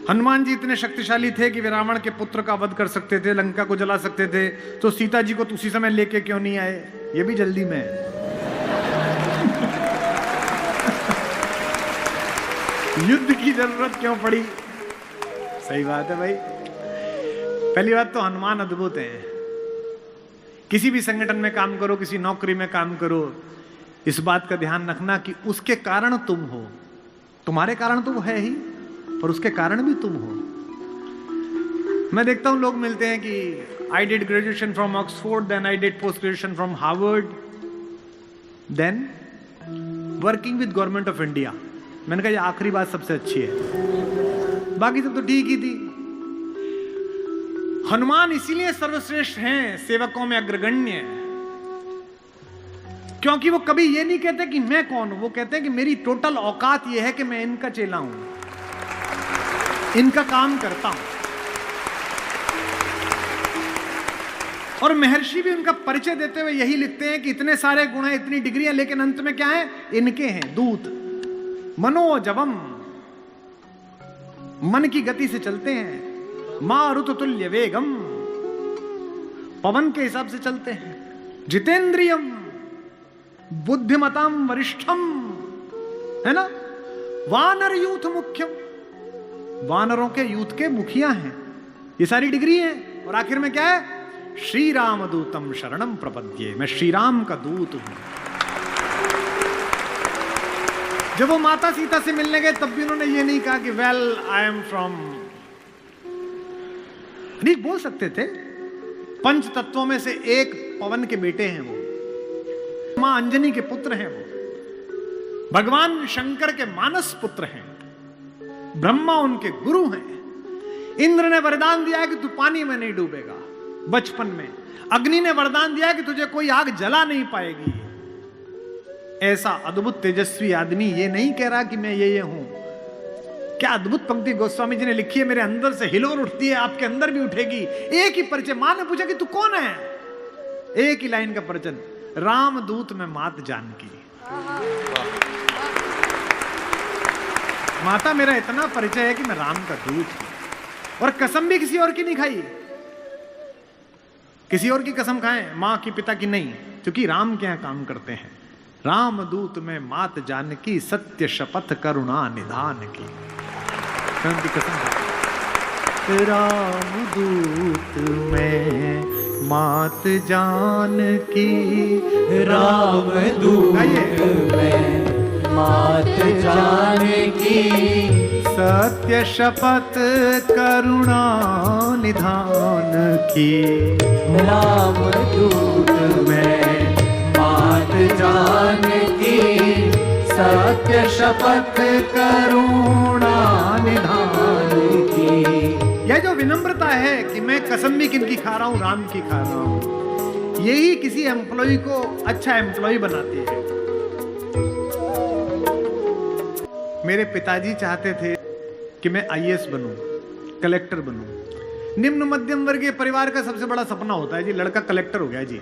हनुमान जी इतने शक्तिशाली थे कि वे रावण के पुत्र का वध कर सकते थे, लंका को जला सकते थे, तो सीता जी को उसी समय लेके क्यों नहीं आए? ये भी जल्दी में है। युद्ध की जरूरत क्यों पड़ी? सही बात है भाई। पहली बात तो हनुमान अद्भुत हैं। किसी भी संगठन में काम करो, किसी नौकरी में काम करो, इस बात का ध्यान रखना कि उसके कारण तुम हो। तुम्हारे कारण तो वो है ही, पर उसके कारण भी तुम हो। मैं देखता हूं लोग मिलते हैं कि I did graduation from Oxford, then I did post graduation from Harvard, then working with government of India. मैंने कहा ये आखिरी बात सबसे अच्छी है, बाकी सब तो ठीक ही थी। हनुमान इसीलिए सर्वश्रेष्ठ हैं, सेवकों में अग्रगण्य, क्योंकि वो कभी ये नहीं कहते कि मैं कौन हूं, वो कहते हैं कि मेरी टोटल औकात ये है कि मैं इनका चेला हूं, इनका काम करता हूं। और महर्षि भी उनका परिचय देते हुए यही लिखते हैं कि इतने सारे गुण हैं, इतनी डिग्रियां, लेकिन अंत में क्या है? इनके हैं दूत, मनोजवम, मन की गति से चलते हैं, मारुत तुल्य वेगम, पवन के हिसाब से चलते हैं, जितेंद्रियम, बुद्धिमताम वरिष्ठम, है ना, वानर यूथ मुख्यम, वानरों के यूथ के मुखिया हैं। ये सारी डिग्री है। और आखिर में क्या है? श्री राम दूतम शरणम प्रपद्ये, मैं श्री राम का दूत हूं। जब वो माता सीता से मिलने गए तब भी उन्होंने ये नहीं कहा कि वेल आई एम फ्रॉम, नहीं बोल सकते थे। पंच तत्वों में से एक पवन के बेटे हैं वो, मां अंजनी के पुत्र हैं वो, भगवान शंकर के मानस पुत्र हैं, ब्रह्मा उनके गुरु हैं। इंद्र ने वरदान दिया है कि तू पानी में नहीं डूबेगा बचपन में, अग्नि ने वरदान दिया है कि तुझे कोई आग जला नहीं पाएगी। ऐसा अद्भुत तेजस्वी आदमी ये नहीं कह रहा कि मैं ये हूं। क्या अद्भुत पंक्ति गोस्वामी जी ने लिखी है, मेरे अंदर से हिलोर उठती है, आपके अंदर भी उठेगी। एक ही परिचय, मां ने पूछा कि तू कौन है, एक ही लाइन का परिचय, रामदूत में मात जानकी। माता मेरा इतना परिचय है कि मैं राम का दूत हूं, और कसम भी किसी और की नहीं खाई। किसी और की कसम खाएं, मां की पिता की नहीं, क्योंकि राम के यहां काम करते हैं। रामदूत में मात जानकी, सत्य शपथ करुणा निधान की। की कसम, रामदूत में मात जानकी, रामदूत में मात जानकी, सत्य शपथ करुणा निधान की। रामदूत में मात जानकी, सत्य शपथ करुणा निधान की। यह जो विनम्रता है कि मैं कसम भी किनकी खा रहा हूं, राम की खा रहा हूं, यही किसी एम्प्लॉय को अच्छा एम्प्लॉय बनाती है। मेरे पिताजी चाहते थे कि मैं आईएएस बनूं, कलेक्टर बनूं। निम्न मध्यम वर्गीय परिवार का सबसे बड़ा सपना होता है जी, लड़का कलेक्टर हो गया जी।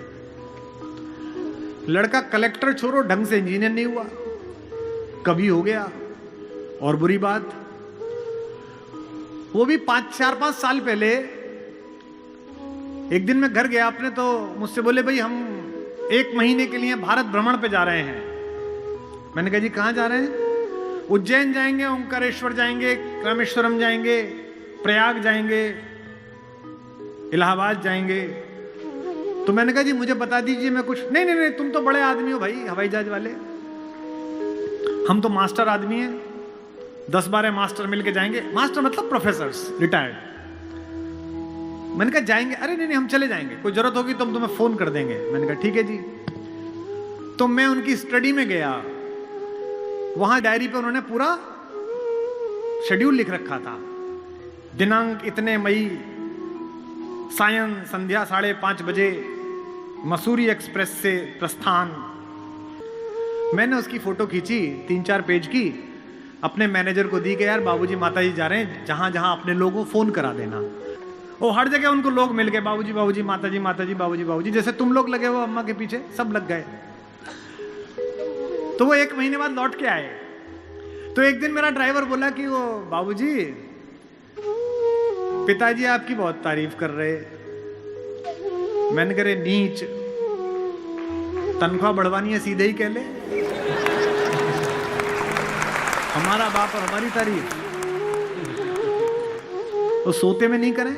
लड़का कलेक्टर छोड़ो, ढंग से इंजीनियर नहीं हुआ, कभी हो गया। और बुरी बात, वो भी 4-5 साल पहले एक दिन मैं घर गया अपने, तो मुझसे बोले भाई हम 1 महीने के लिए भारत भ्रमण पे जा रहे हैं। मैंने कहा जी कहां जा रहे हैं? उज्जैन जाएंगे, ओंकारेश्वर जाएंगे, रामेश्वरम जाएंगे, प्रयाग जाएंगे, इलाहाबाद जाएंगे। तो मैंने कहा जी मुझे बता दीजिए मैं कुछ। नहीं नहीं नहीं, तुम तो बड़े आदमी हो भाई, हवाई जहाज वाले, हम तो मास्टर आदमी हैं, 10-12 मास्टर मिलके जाएंगे। मास्टर मतलब प्रोफेसर्स, रिटायर्ड। मैंने कहा जाएंगे? अरे नहीं नहीं हम चले जाएंगे, कोई जरूरत होगी तो हम तुम्हें फोन कर देंगे। मैंने कहा ठीक है जी। तो मैं उनकी स्टडी में गया, वहां डायरी पे उन्होंने पूरा शेड्यूल लिख रखा था। दिनांक इतने मई, सायं संध्या 5:30 बजे मसूरी एक्सप्रेस से प्रस्थान। मैंने उसकी फोटो खींची 3-4 पेज की, अपने मैनेजर को दी कि यार बाबूजी माताजी जा रहे हैं, जहां जहां अपने लोगों फोन करा देना। वो हर जगह उनको लोग मिल गए, बाबूजी बाबूजी, माताजी माताजी, बाबूजी बाबूजी, जैसे तुम लोग लगे हो अम्मा के पीछे, सब लग गए। तो वो 1 महीने बाद लौट के आए। तो एक दिन मेरा ड्राइवर बोला कि वो बाबूजी पिताजी आपकी बहुत तारीफ कर रहे। मैंने करे नीच, तनख्वाह बढ़वानी है सीधे ही कह ले। हमारा बाप और हमारी तारीफ तो सोते में नहीं करें?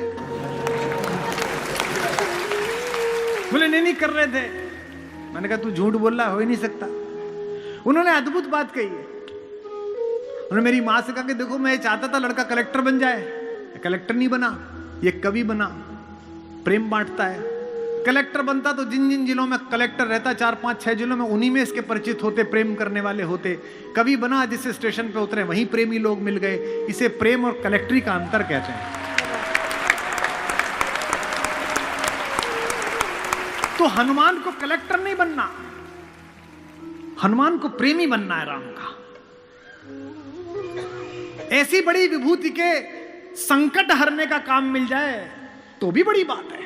बोले नहीं कर रहे थे। मैंने कहा तू झूठ बोल रहा, हो ही नहीं सकता। उन्होंने अद्भुत बात कही है। उन्होंने मेरी मां से कहा कि देखो मैं चाहता था लड़का कलेक्टर बन जाए, कलेक्टर नहीं बना, ये कवि बना, प्रेम बांटता है। कलेक्टर बनता तो जिन जिन जिलों में कलेक्टर रहता, 4 5 6 जिलों में, उन्हीं में इसके परिचित होते, प्रेम करने वाले होते। कवि बना, जिस स्टेशन पे उतरे वहीं प्रेमी लोग मिल गए। इसे प्रेम और कलेक्टरी का अंतर कहते हैं। तो हनुमान को कलेक्टर नहीं बनना, हनुमान को प्रेमी बनना है राम का। ऐसी बड़ी विभूति के संकट हरने का काम मिल जाए तो भी बड़ी बात है।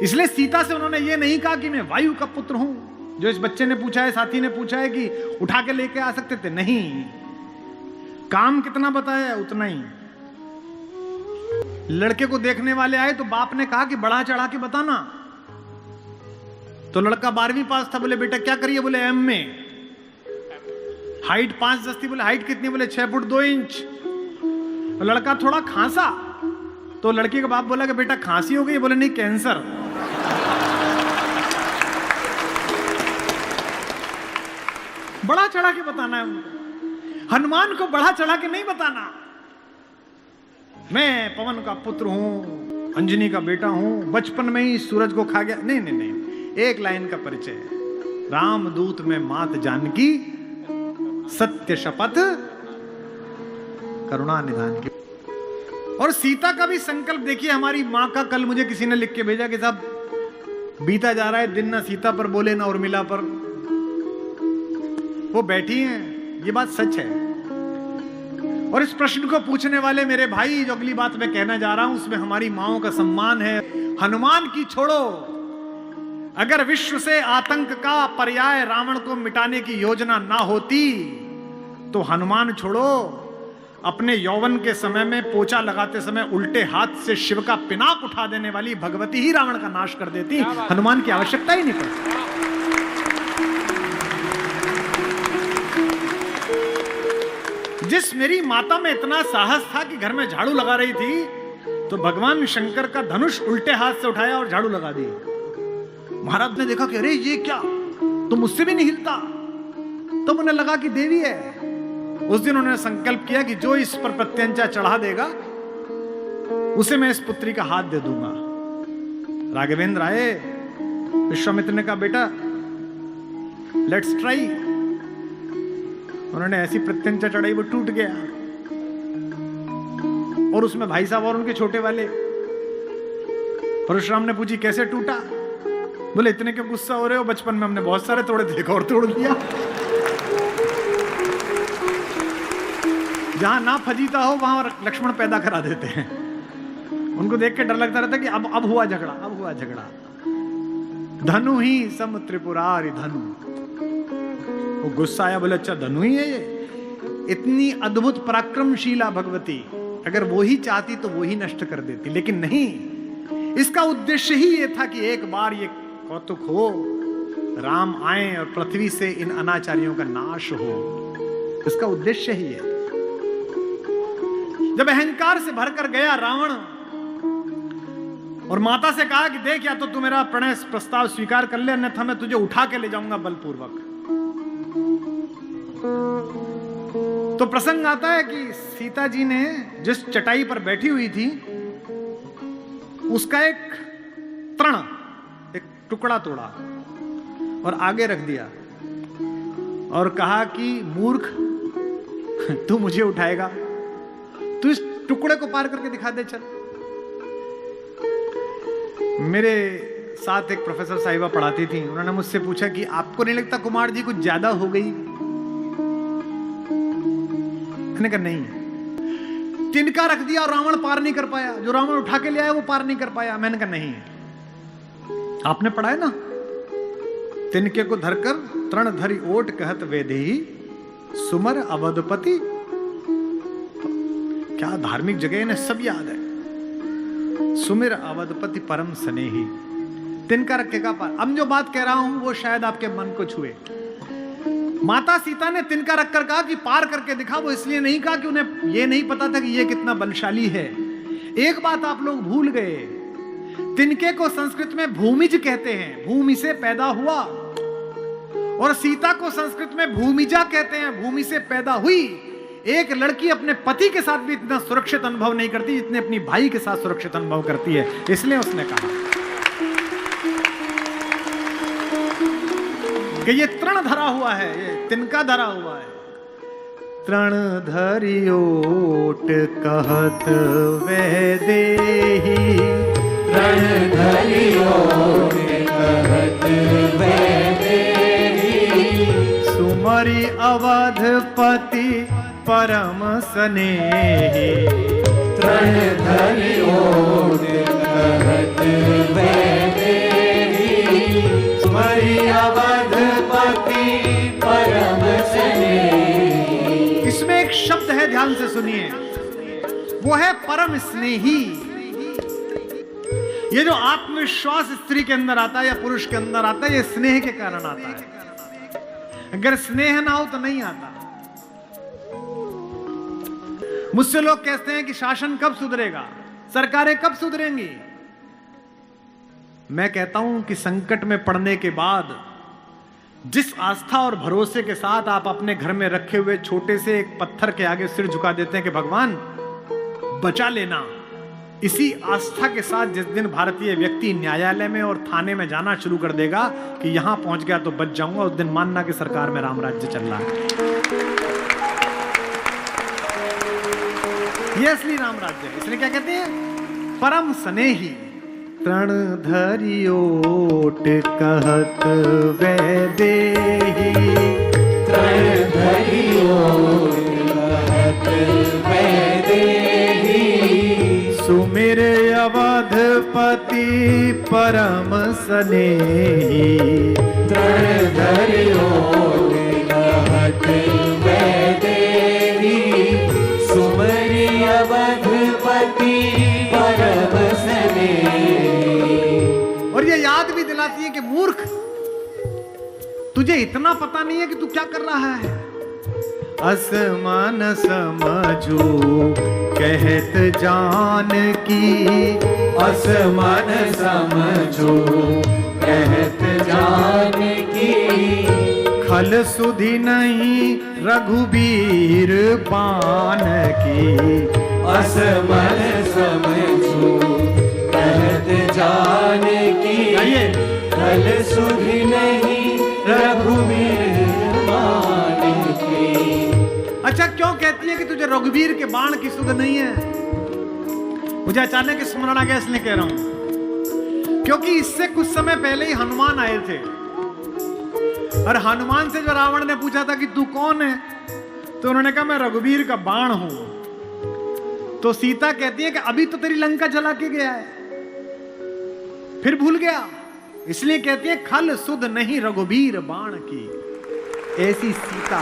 इसलिए सीता से उन्होंने ये नहीं कहा कि मैं वायु का पुत्र हूं, जो इस बच्चे ने पूछा है, साथी ने पूछा है कि उठा के लेके आ सकते थे। नहीं, काम कितना बताया उतना ही। लड़के को देखने वाले आए तो बाप ने कहा कि बढ़ा चढ़ा के बताना। तो लड़का 12वीं पास था। बोले बेटा क्या करिए? बोले एम में। हाइट 5'10" थी। बोले हाइट कितनी? बोले 6 फुट 2 इंच। तो लड़का थोड़ा खांसा तो लड़की का बाप बोला कि बेटा खांसी हो गई? बोले नहीं, कैंसर। बढ़ा चढ़ा के बताना है उनको। हनुमान को बढ़ा चढ़ा के नहीं बताना। मैं पवन का पुत्र हूं, अंजनी का बेटा हूं, बचपन में ही सूरज को खा गया। नहीं नहीं नहीं, एक लाइन का परिचय है। रामदूत में मात जानकी, सत्य शपथ करुणा निधान की। और सीता का भी संकल्प देखिए। हमारी मां का कल मुझे किसी ने लिख के भेजा कि साहब बीता जा रहा है दिन, ना सीता पर बोले ना उर्मिला पर। वो बैठी हैं, ये बात सच है। और इस प्रश्न को पूछने वाले मेरे भाई, जो अगली बात मैं कहना जा रहा हूं उसमें हमारी माओं का सम्मान है। हनुमान की छोड़ो, अगर विश्व से आतंक का पर्याय रावण को मिटाने की योजना ना होती तो हनुमान छोड़ो, अपने यौवन के समय में पोछा लगाते समय उल्टे हाथ से शिव का पिनाक उठा देने वाली भगवती ही रावण का नाश कर देती। हनुमान की आवश्यकता ही नहीं पड़ती। जिस मेरी माता में इतना साहस था कि घर में झाड़ू लगा रही थी तो भगवान शंकर का धनुष उल्टे हाथ से उठाया और झाड़ू लगा दी। महाराज ने देखा कि अरे ये क्या, तो मुझसे भी नहीं हिलता। तो उन्हें लगा कि देवी है। उस दिन उन्होंने संकल्प किया कि जो इस पर प्रत्यंचा चढ़ा देगा उसे मैं इस पुत्री का हाथ दे दूंगा। राघवेंद्र आए, विश्वामित्र ने कहा बेटा लेट्स ट्राई। उन्होंने ऐसी प्रत्यंचा चढ़ाई, वो टूट गया। और उसमें भाई साहब और उनके छोटे वाले। परशुराम ने पूछी कैसे टूटा? बोले इतने क्यों गुस्सा हो रहे हो, बचपन में हमने बहुत सारे तोड़े थे और तोड़ दिया। जहां ना फजीता हो वहां लक्ष्मण पैदा करा देते हैं। उनको देख के डर लगता रहता कि अब हुआ झगड़ा, अब हुआ झगड़ा। धनु ही सम त्रिपुरारी धनु। वो गुस्सा आया, बोले अच्छा धनु ही है ये? इतनी अद्भुत पराक्रमशीला भगवती, अगर वो ही चाहती तो वो ही नष्ट कर देती, लेकिन नहीं। इसका उद्देश्य ही ये था कि एक बार ये कौतुक हो, राम आए और पृथ्वी से इन अनाचारियों का नाश हो। इसका उद्देश्य ही है। जब अहंकार से भरकर गया रावण और माता से कहा कि देख, या तो तू मेरा प्रणय प्रस्ताव स्वीकार कर ले, अन्यथा मैं तुझे उठा के ले जाऊंगा बलपूर्वक। तो प्रसंग आता है कि सीता जी ने जिस चटाई पर बैठी हुई थी उसका एक तृण, एक टुकड़ा तोड़ा और आगे रख दिया और कहा कि मूर्ख, तू मुझे उठाएगा? तू इस टुकड़े को पार करके दिखा दे, चल। मेरे साथ एक प्रोफेसर साहिबा पढ़ाती थी। उन्होंने मुझसे पूछा कि आपको नहीं लगता कुमार जी कुछ ज्यादा हो गई? मैंने कहा नहीं। तिनका रख दिया और रावण पार नहीं कर पाया। जो रावण उठा के ले आया वो पार नहीं कर पाया। मैंने कहा नहीं, आपने पढ़ा है ना, तिनके को धरकर तृण धरी ओट कहत वेदेही सुमर अवधपति। क्या धार्मिक जगह इन्हें सब याद है। सुमिर अवधपति परम स्नेही, तिनका रखेगा पार। अब जो बात कह रहा हूं वो शायद आपके मन को छुए। माता सीता ने तिनका रखकर कहा कि पार करके दिखा। वो इसलिए नहीं कहा कि उन्हें ये नहीं पता था कि ये कितना बलशाली है। एक बात आप लोग भूल गए, तिनके को संस्कृत में भूमिज कहते हैं, भूमि से पैदा हुआ। और सीता को संस्कृत में भूमिजा कहते हैं, भूमि से पैदा हुई। एक लड़की अपने पति के साथ भी इतना सुरक्षित अनुभव नहीं करती जितने अपनी भाई के साथ सुरक्षित अनुभव करती है। इसलिए उसने कहा कि ये तृण धरा हुआ है, ये तिनका धरा हुआ है। तृण धरियोट कहत वै देहि, तृण धरियोट कहत वै देहि, सुमरि अवधपति परम स्नेही। तृण धरियोट कहत वै देहि, सुमरि अवधपति परम स्नेही। इसमें एक शब्द है, ध्यान से सुनिए, वो है परम स्नेही। ये जो आत्मविश्वास स्त्री के अंदर आता है या पुरुष के अंदर आता है, ये स्नेह के कारण आता है। अगर स्नेह ना हो तो नहीं आता। मुझसे लोग कहते हैं कि शासन कब सुधरेगा, सरकारें कब सुधरेंगी। मैं कहता हूं कि संकट में पड़ने के बाद जिस आस्था और भरोसे के साथ आप अपने घर में रखे हुए छोटे से एक पत्थर के आगे सिर झुका देते हैं कि भगवान बचा लेना, इसी आस्था के साथ जिस दिन भारतीय व्यक्ति न्यायालय में और थाने में जाना शुरू कर देगा कि यहां पहुंच गया तो बच जाऊंगा, उस दिन मानना कि सरकार में राम राज्य चल रहा है। ये असली राम राज्य है। इसलिए क्या कहते हैं, परम स्नेही। तृण धरियोट कहत वै देहि, तृण धरियोट कहत वै देहि, सुमिर अवधपति परम स्नेही। तृण धरियोट कहत वै देहि, सुमरि अवधपति परम स्नेही। और ये याद भी दिलाती है कि मूर्ख, तुझे इतना पता नहीं है कि तू क्या कर रहा है। असमान समझू कहत जान की, असमान समझो कहत जान की, खल सुधि नहीं रघुबीर पान की। असमान समझो कहत जान की, खल सुधि नहीं रघुबीर पान की। अच्छा, क्यों कहती है कि तुझे रघुवीर के बाण की सुध नहीं है? मुझे अचानक स्मरण आ गया, इसलिए कह रहा हूं क्योंकि इससे कुछ समय पहले ही हनुमान आए थे और हनुमान से जो रावण ने पूछा था कि तू कौन है, तो उन्होंने कहा मैं रघुवीर का बाण हूं। तो सीता कहती है कि अभी तो तेरी लंका जला के गया है, फिर भूल गया। इसलिए कहती है खल सुध नहीं रघुवीर बाण की। ऐसी सीता